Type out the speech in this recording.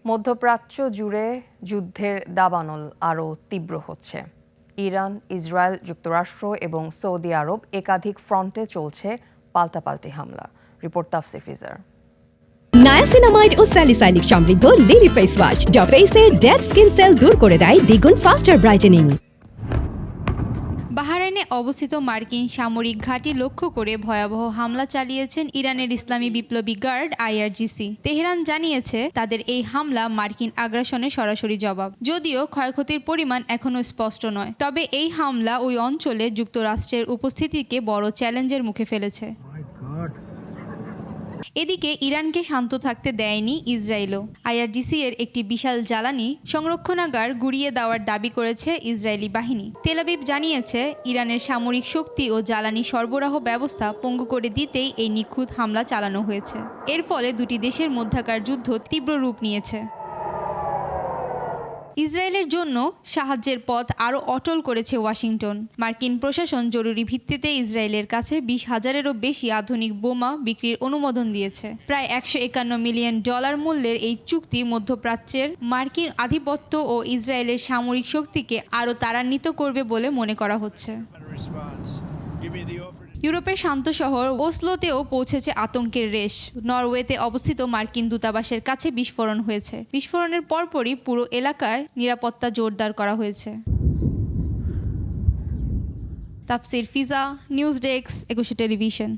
মধ্যপ্রাচ্য জুড়ে যুদ্ধের দাবানল আরও তীব্র হচ্ছে। ইরান, ইসরায়েল, যুক্তরাষ্ট্র এবং সৌদি আরব একাধিক ফ্রন্টে চলছে পাল্টাপাল্টি হামলা। রিপোর্ট তাফসির ফিজার। নায়াসিনামাইড ও স্যালিসাইলিক সমৃদ্ধ লিলি ফেস ওয়াশ যা ফেসের ডেড স্কিন সেল দূর করে দেয় দ্বিগুণ ফাস্টার ব্রাইটেনিং। বাহরাইনে অবস্থিত মার্কিন সামরিক ঘাঁটি লক্ষ্য করে ভয়াবহ হামলা চালিয়েছেন ইরানের ইসলামী বিপ্লবী গার্ড আইআরজিসি। তেহরান জানিয়েছে তাদের এই হামলা মার্কিন আগ্রাসনের সরাসরি জবাব। যদিও ক্ষয়ক্ষতির পরিমাণ এখনও স্পষ্ট নয়, তবে এই হামলা ওই অঞ্চলে যুক্তরাষ্ট্রের উপস্থিতিকে বড় চ্যালেঞ্জের মুখে ফেলেছে। এদিকে ইরানকে শান্ত থাকতে দেয়নি ইসরায়েলও। আইআরজিসি এর একটি বিশাল জ্বালানি সংরক্ষণাগার গুঁড়িয়ে দেওয়ার দাবি করেছে ইসরায়েলি বাহিনী। তেল আবিব জানিয়েছে ইরানের সামরিক শক্তি ও জ্বালানি সরবরাহ ব্যবস্থা পঙ্গু করে দিতেই এই নিখুঁত হামলা চালানো হয়েছে। এর ফলে দুটি দেশের মধ্যকার যুদ্ধ তীব্র রূপ নিয়েছে। ইসরায়েলের জন্য সাহায্যের পথ আরও অটল করেছে ওয়াশিংটন। মার্কিন প্রশাসন জরুরি ভিত্তিতে ইসরায়েলের কাছে 20,000-এরও বেশি আধুনিক বোমা বিক্রির অনুমোদন দিয়েছে। প্রায় $151 মিলিয়ন মূল্যের এই চুক্তি মধ্যপ্রাচ্যের মার্কিন আধিপত্য ও ইসরায়েলের সামরিক শক্তিকে আরও ত্বরান্বিত করবে বলে মনে করা হচ্ছে। ইউরোপের শান্ত শহর ওসলোতেও পৌঁছেছে আতঙ্কের রেশ। নরওয়েতে অবস্থিত মার্কিন দূতাবাসের কাছে বিস্ফোরণ হয়েছে। বিস্ফোরণের পরপরই পুরো এলাকায় নিরাপত্তা জোরদার করা হয়েছে। তাফসির ফিজা, নিউজ ডেস্ক, 21 টেলিভিশন।